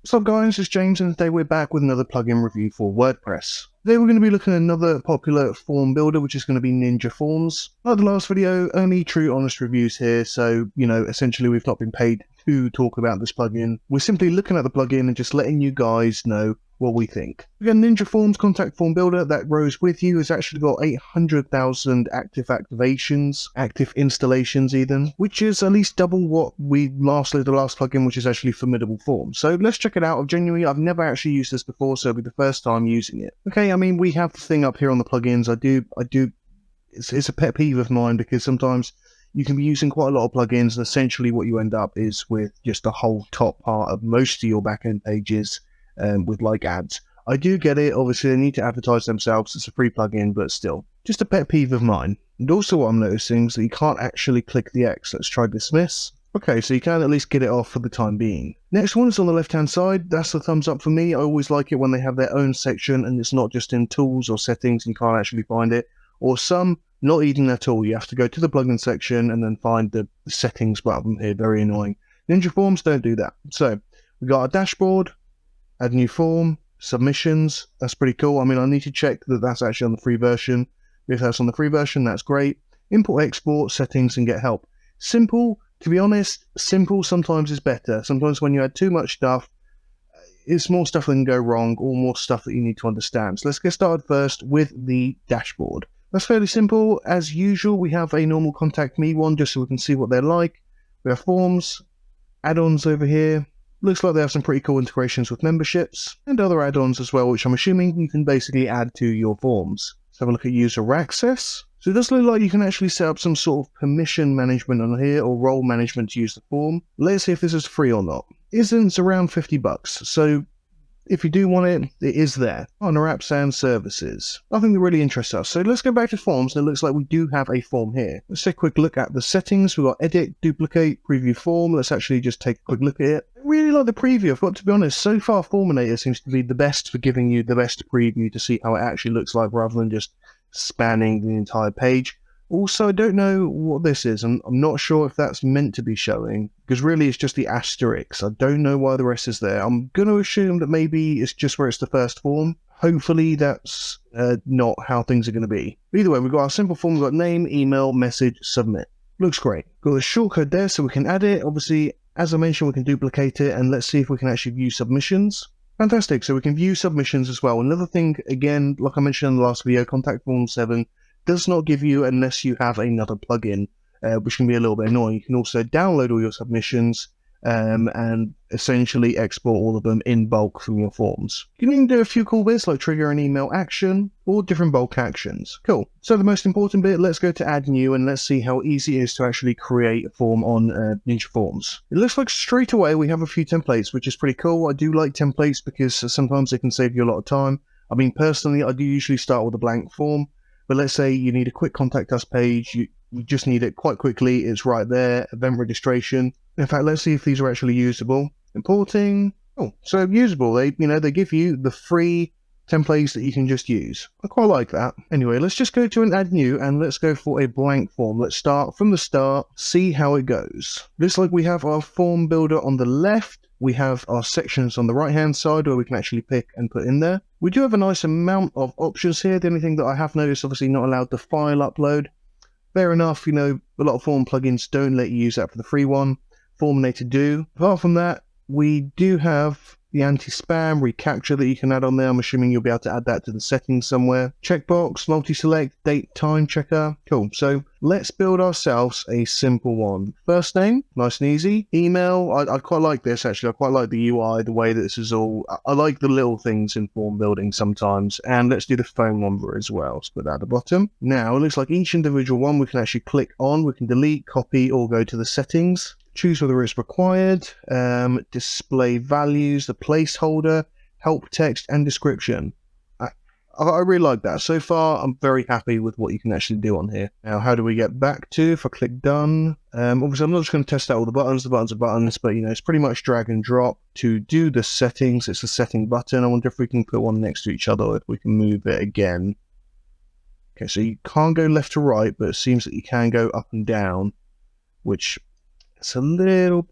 What's up guys, it's James and today we're back with another plugin review for WordPress. Today we're going to be looking at another popular form builder, which is going to be Ninja Forms. Like the last video, only true honest reviews here, so essentially we've not been paid to talk about this plugin. We're simply looking at the plugin and just letting you guys know what we think. Again, Ninja Forms contact form builder that grows with you has actually got 800,000 active activations, active installations even, which is at least double what we the last plugin, which is actually Formidable Forms. So let's check it out. I've never actually used this before, so it'll be the first time using it. Okay, I mean, we have the thing up here on the plugins. It's a pet peeve of mine because sometimes you can be using quite a lot of plugins and essentially what you end up is with just the whole top part of most of your backend pages with like ads. I do get it, obviously they need to advertise themselves, it's a free plugin, but still, just a pet peeve of mine. And also what I'm noticing is that you can't actually click the X. Let's try dismiss. Okay, so you can at least get it off for the time being. Next one is on the left hand side. That's the thumbs up for me. I always like it when they have their own section and it's not just in tools or settings and you can't actually find it, or some not even at all. You have to go to the plugin section and then find the settings button here. Very annoying. Ninja Forms don't do that. So we got our dashboard, add new form, submissions. That's pretty cool. I mean, I need to check that that's actually on the free version. If that's on the free version, that's great. Import, export, settings, and get help. Simple. To be honest, simple sometimes is better. Sometimes when you add too much stuff, it's more stuff that can go wrong or more stuff that you need to understand. So let's get started first with the dashboard. That's fairly simple. As usual, we have a normal contact me one just so we can see what they're like. We have forms, add-ons over here. Looks like they have some pretty cool integrations with memberships and other add-ons as well, which I'm assuming you can basically add to your forms. Let's have a look at user access. So it does look like you can actually set up some sort of permission management on here or role management to use the form. Let's see if this is free or not. It's around $50, so if you do want it, it is there on our apps and services. Nothing that really interests us. So let's go back to forms, and it looks like we do have a form here. Let's take a quick look at the settings. We've got edit, duplicate, preview form. Let's actually just take a quick look at it. I really like the preview. I've got to be honest, so far Forminator seems to be the best for giving you the best preview to see how it actually looks like rather than just spanning the entire page. Also, I don't know what this is. I'm not sure if that's meant to be showing, because really it's just the asterisk. I don't know why the rest is there. I'm going to assume that maybe it's just where it's the first form. Hopefully that's not how things are going to be. Either way, we've got our simple form. We've got name, email, message, submit. Looks great. Got a shortcode there so we can add it. Obviously, as I mentioned, we can duplicate it, and let's see if we can actually view submissions. Fantastic, so we can view submissions as well. Another thing, again, like I mentioned in the last video, Contact Form 7 does not give you unless you have another plugin, which can be a little bit annoying. You can also download all your submissions and essentially export all of them in bulk from your forms. You can even do a few cool bits like trigger an email action or different bulk actions. Cool. So the most important bit, let's go to add new and let's see how easy it is to actually create a form on Ninja Forms. It looks like straight away we have a few templates, which is pretty cool. I do like templates because sometimes they can save you a lot of time. I mean, personally, I do usually start with a blank form, but let's say you need a quick contact us page. You just need it quite quickly. It's right there, event registration. In fact, let's see if these are actually usable. Importing. Oh, so usable. They give you the free templates that you can just use. I quite like that. Anyway, let's just go to an add new and let's go for a blank form. Let's start from the start, see how it goes. Looks like we have our form builder on the left. We have our sections on the right hand side where we can actually pick and put in there. We do have a nice amount of options here. The only thing that I have noticed, obviously not allowed the file upload. Fair enough, a lot of form plugins don't let you use that for the free one. Forminator do. Apart from that, we do have the anti-spam recapture that you can add on there. I'm assuming you'll be able to add that to the settings somewhere. Checkbox, multi-select, date, time checker. Cool. So let's build ourselves a simple one. First name, nice and easy. Email, I quite like this actually. I quite like the UI, the way that this is all. I like the little things in form building sometimes. And let's do the phone number as well. Let's put that at the bottom. Now it looks like each individual one we can actually click on. We can delete, copy, or go to the settings. Choose whether it's required, display values, the placeholder, help text, and description. I really like that. So far, I'm very happy with what you can actually do on here. Now, how do we get back to? If I click done, obviously I'm not just going to test out all the buttons. The buttons are buttons, but it's pretty much drag and drop. To do the settings, it's a setting button. I wonder if we can put one next to each other, if we can move it again. Okay, so you can't go left to right, but it seems that you can go up and down, which it's a little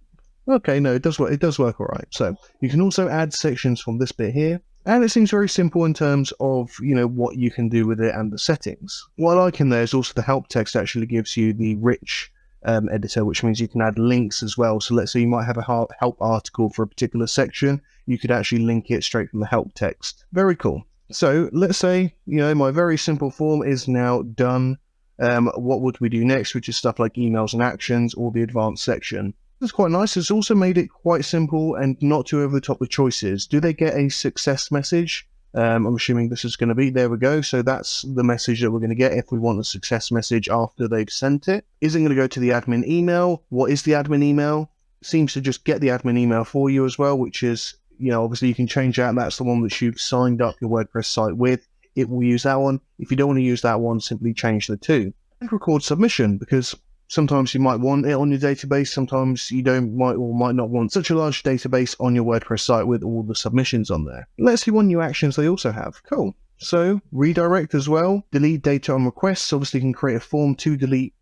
Okay, no, it does work. It does work all right. So you can also add sections from this bit here. And it seems very simple in terms of, what you can do with it and the settings. What I like in there is also the help text actually gives you the rich editor, which means you can add links as well. So let's say you might have a help article for a particular section. You could actually link it straight from the help text. Very cool. So let's say, my very simple form is now done. What would we do next, which is stuff like emails and actions or the advanced section. That's quite nice. It's also made it quite simple and not too over the top with choices. Do they get a success message? I'm assuming this is going to be, there we go. So that's the message that we're going to get if we want a success message after they've sent it. Is it going to go to the admin email? What is the admin email? It seems to just get the admin email for you as well, which is, obviously you can change that. That's the one that you've signed up your WordPress site with. It will use that one. If you don't want to use that one, simply change the two. And record submission, because sometimes you might want it on your database, sometimes you might not want such a large database on your WordPress site with all the submissions on there. Let's see what new actions they also have. Cool. So redirect as well, delete data on requests. Obviously you can create a form to delete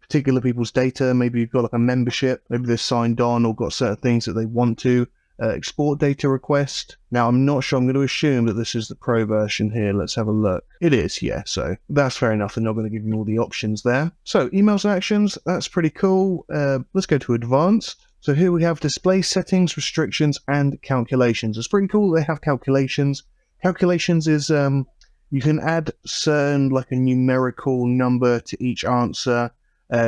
particular people's data. Maybe you've got like a membership, maybe they're signed on or got certain things that they want to. Export data request. Now I'm not sure, I'm going to assume that this is the pro version here. Let's have a look. It is, yeah, so that's fair enough. They're not going to give you all the options there. So emails and actions, that's pretty cool. Let's go to advanced. So here we have display settings, restrictions, and calculations. It's pretty cool. They have calculations. Calculations is you can add certain like a numerical number to each answer,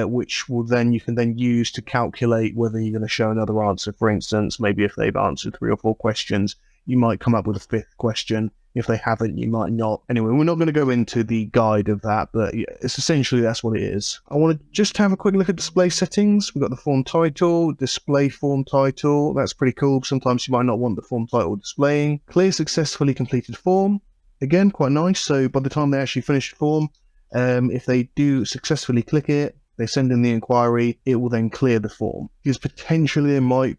which you can then use to calculate whether you're going to show another answer. For instance, maybe if they've answered 3 or 4 questions, you might come up with a 5th question. If they haven't, you might not. Anyway, we're not going to go into the guide of that, but it's essentially that's what it is. I want to just have a quick look at display settings. We've got the form title, display form title. That's pretty cool. Sometimes you might not want the form title displaying. Clear successfully completed form. Again, quite nice. So by the time they actually finish the form, if they do successfully click it, they send in the inquiry, it will then clear the form. Because potentially it might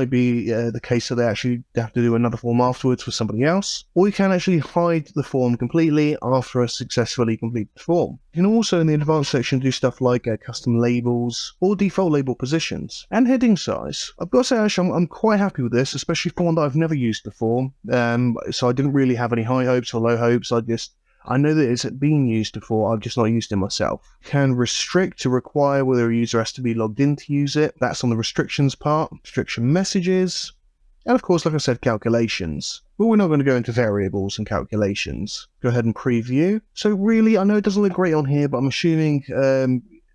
be the case that they actually have to do another form afterwards for somebody else. Or you can actually hide the form completely after a successfully completed form. You can also in the advanced section do stuff like custom labels or default label positions and heading size. I've got to say actually I'm quite happy with this, especially for one that I've never used before. So I didn't really have any high hopes or low hopes. I know that it's been used before, I've just not used it myself. Can restrict to require whether a user has to be logged in to use it. That's on the restrictions part. Restriction messages. And of course, like I said, calculations. But we're not going to go into variables and calculations. Go ahead and preview. So really, I know it doesn't look great on here, but I'm assuming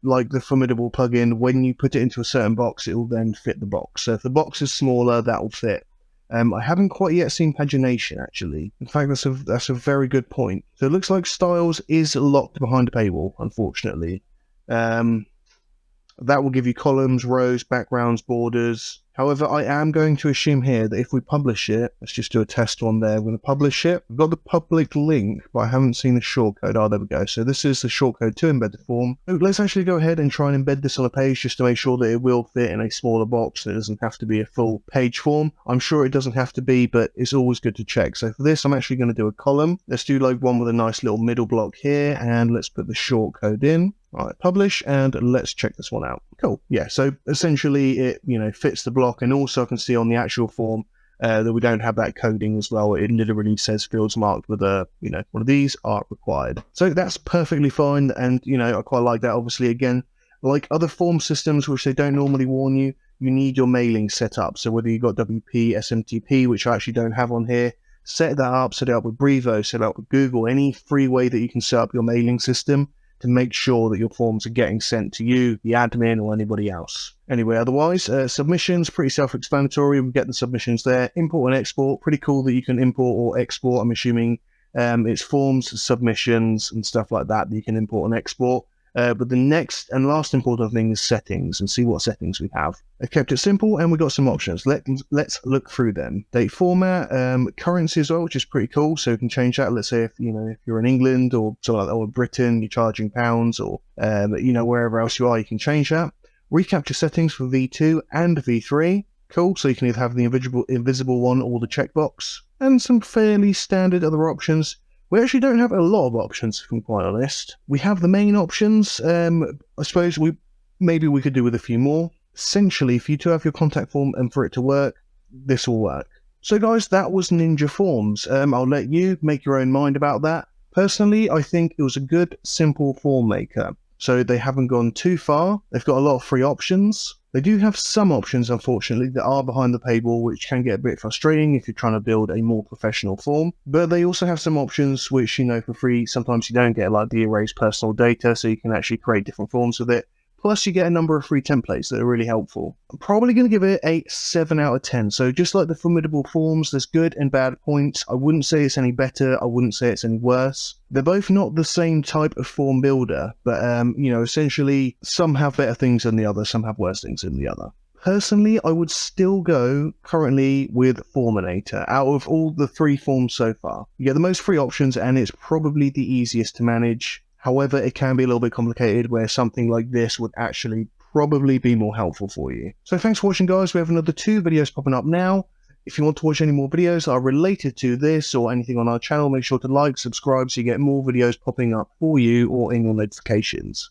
like the Formidable plugin, when you put it into a certain box, it will then fit the box. So if the box is smaller, that will fit. I haven't quite yet seen pagination, actually. In fact, that's a very good point. So it looks like styles is locked behind a paywall, unfortunately. That will give you columns, rows, backgrounds, borders. However, I am going to assume here that if we publish it, let's just do a test one there. We're going to publish it. We've got the public link, but I haven't seen the shortcode. Oh, there we go. So this is the shortcode to embed the form. So let's actually go ahead and try and embed this on a page just to make sure that it will fit in a smaller box. It doesn't have to be a full page form. I'm sure it doesn't have to be, but it's always good to check. So for this, I'm actually going to do a column. Let's do like one with a nice little middle block here, and let's put the shortcode in. All right, publish, and let's check this one out. Cool. Yeah, so essentially it, fits the block, and also I can see on the actual form that we don't have that coding as well. It literally says fields marked with a, one of these are required. So that's perfectly fine, and, I quite like that. Obviously, again, like other form systems, which they don't normally warn you, you need your mailing set up. So whether you've got WP, SMTP, which I actually don't have on here, set that up, set it up with Brevo, set it up with Google, any free way that you can set up your mailing system to make sure that your forms are getting sent to you, the admin, or anybody else. Anyway, otherwise, submissions, pretty self-explanatory. We get the submissions there. Import and export, pretty cool that you can import or export. I'm assuming it's forms, submissions, and stuff like that you can import and export. But the next and last important thing is settings, and see what settings we have. I kept it simple, and we got some options. Let's look through them. Date format, currency as well, which is pretty cool. So you can change that. Let's say if you're in England or something like that, or Britain, you're charging pounds, or wherever else you are, you can change that. Recapture settings for V2 and V3. Cool. So you can either have the invisible one or the checkbox, and some fairly standard other options. We actually don't have a lot of options, if I'm quite honest. We have the main options. I suppose maybe we could do with a few more. essentially for you to have your contact form and for it to work, this will work. So guys, that was Ninja Forms. I'll let you make your own mind about that. Personally, I think it was a good, simple form maker. So they haven't gone too far. They've got a lot of free options. They do have some options, unfortunately, that are behind the paywall, which can get a bit frustrating if you're trying to build a more professional form. But they also have some options which, for free, sometimes you don't get, like the erase personal data, so you can actually create different forms with it. Plus, you get a number of free templates that are really helpful. I'm probably going to give it a 7 out of 10. So just like the Formidable Forms, there's good and bad points. I wouldn't say it's any better. I wouldn't say it's any worse. They're both not the same type of form builder, but, essentially some have better things than the other, some have worse things than the other. Personally, I would still go currently with Forminator. Out of all the 3 forms so far, you get the most free options and it's probably the easiest to manage. However, it can be a little bit complicated where something like this would actually probably be more helpful for you. So thanks for watching, guys. We have another 2 videos popping up now. If you want to watch any more videos that are related to this or anything on our channel, make sure to like, subscribe so you get more videos popping up for you or in your notifications.